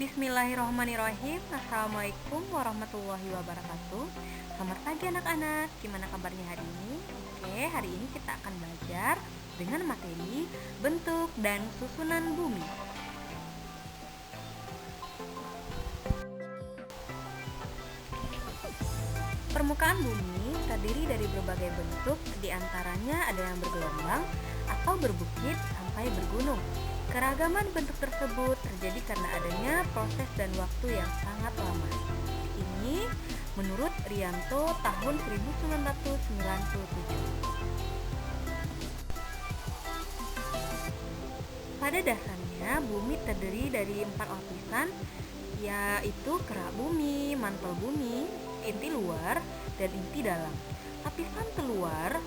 Bismillahirrahmanirrahim. Assalamualaikum warahmatullahi wabarakatuh. Selamat pagi anak-anak. Gimana kabarnya hari ini? Oke, hari ini kita akan belajar dengan materi bentuk dan susunan bumi. Permukaan bumi terdiri dari berbagai bentuk, diantaranya ada yang bergelombang atau berbukit sampai bergunung. Keragaman bentuk tersebut terjadi karena adanya proses dan waktu yang sangat lama. Ini menurut Rianto tahun 1997. Pada dasarnya, bumi terdiri dari 4 lapisan, yaitu kerak bumi, mantel bumi, inti luar, dan inti dalam. Lapisan terluar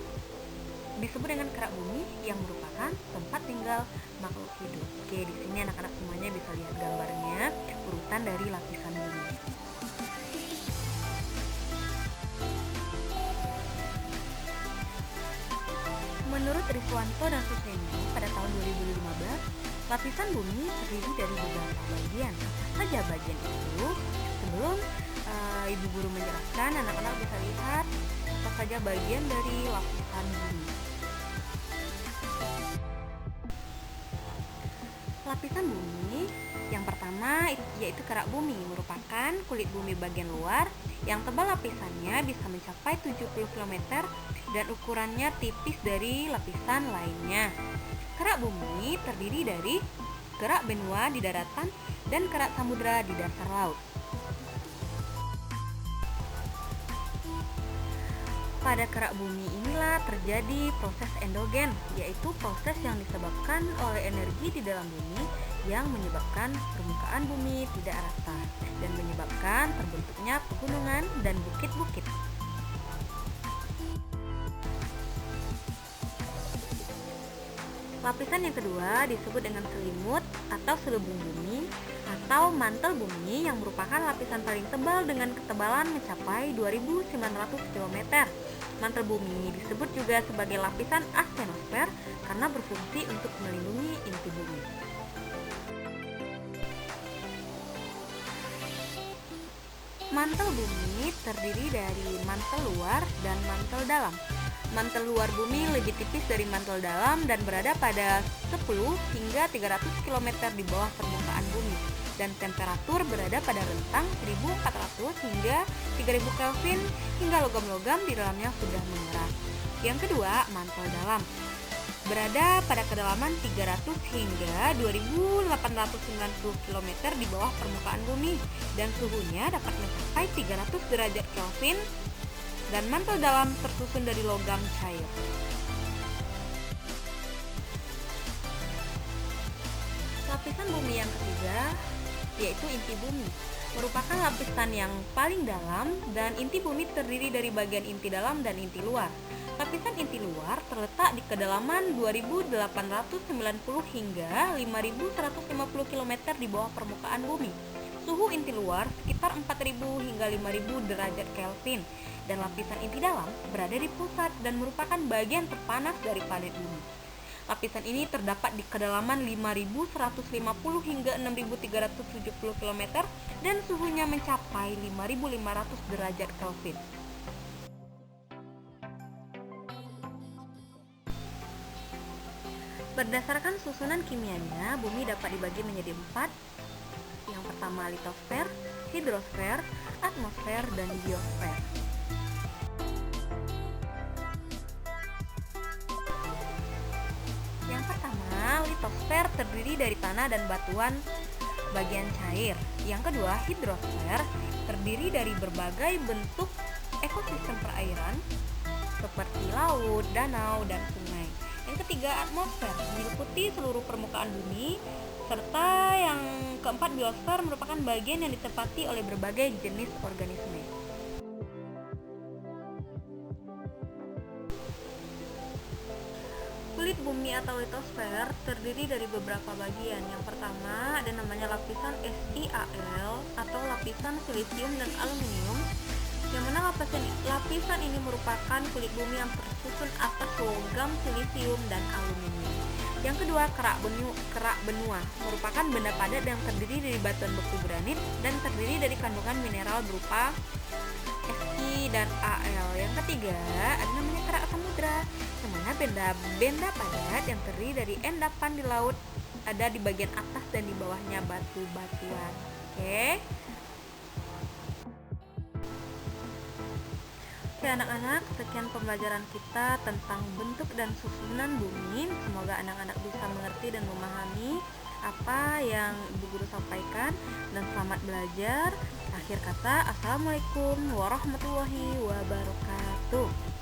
disebut dengan kerak bumi yang merupakan tempat tinggal makhluk hidup. Oke, di sini anak-anak semuanya bisa lihat gambarnya, urutan dari lapisan bumi. Menurut Riswanto dan Suseno pada tahun 2015, lapisan bumi terdiri dari beberapa bagian. Apa saja bagian itu? Sebelum Ibu Guru menjelaskan, anak-anak bisa lihat apa saja bagian dari lapisan bumi. Lapisan bumi yang pertama yaitu kerak bumi, merupakan kulit bumi bagian luar yang tebal lapisannya bisa mencapai 70 km dan ukurannya tipis dari lapisan lainnya. Kerak bumi terdiri dari kerak benua di daratan dan kerak samudra di dasar laut. Pada kerak bumi inilah terjadi proses endogen, yaitu proses yang disebabkan oleh energi di dalam bumi yang menyebabkan permukaan bumi tidak rata dan menyebabkan terbentuknya pegunungan dan bukit-bukit. Lapisan yang kedua disebut dengan selimut atau selubung bumi atau mantel bumi yang merupakan lapisan paling tebal dengan ketebalan mencapai 2.900 km. Mantel bumi disebut juga sebagai lapisan astenosfer karena berfungsi untuk melindungi inti bumi. Mantel bumi terdiri dari mantel luar dan mantel dalam. Mantel luar bumi lebih tipis dari mantel dalam dan berada pada 10 hingga 300 km di bawah permukaan bumi dan temperatur berada pada rentang 1400 hingga 3000 Kelvin hingga logam-logam di dalamnya sudah mengeras. Yang kedua, mantel dalam berada pada kedalaman 300 hingga 2890 km di bawah permukaan bumi dan suhunya dapat mencapai 300 derajat Kelvin dan mantel dalam tersusun dari logam cair. Lapisan bumi yang ketiga yaitu inti bumi, merupakan lapisan yang paling dalam dan inti bumi terdiri dari bagian inti dalam dan inti luar. Lapisan inti luar terletak di kedalaman 2890 hingga 5150 km di bawah permukaan bumi. Suhu inti luar sekitar 4000 hingga 5000 derajat Kelvin dan lapisan inti dalam berada di pusat dan merupakan bagian terpanas dari planet bumi. Lapisan ini terdapat di kedalaman 5150 hingga 6370 km dan suhunya mencapai 5500 derajat Kelvin. Berdasarkan susunan kimianya, bumi dapat dibagi menjadi 4. Yang pertama litosfer, hidrosfer, atmosfer, dan biosfer. Yang pertama, litosfer terdiri dari tanah dan batuan bagian cair. Yang kedua, hidrosfer terdiri dari berbagai bentuk ekosistem perairan seperti laut, danau, dan sungai. Yang ketiga, atmosfer meliputi seluruh permukaan bumi, serta yang keempat, biosfer merupakan bagian yang ditempati oleh berbagai jenis organisme. Kulit bumi atau litosfer terdiri dari beberapa bagian. Yang pertama ada namanya lapisan SiAl atau lapisan silisium dan aluminium, yang mana lapisan ini merupakan kulit bumi yang tersusun atas logam silisium dan aluminium. Yang kedua, kerak benua merupakan benda padat yang terdiri dari batuan beku granit dan terdiri dari kandungan mineral berupa Fi dan Al. Yang ketiga, ada namanya kerak samudra, yang mana benda padat yang terdiri dari endapan di laut, ada di bagian atas dan di bawahnya batu-batuan. Oke. Oke anak-anak, sekian pembelajaran kita tentang bentuk dan susunan bumi. Semoga anak-anak bisa mengerti dan memahami apa yang Ibu Guru sampaikan, dan selamat belajar. Akhir kata, Assalamualaikum warahmatullahi wabarakatuh.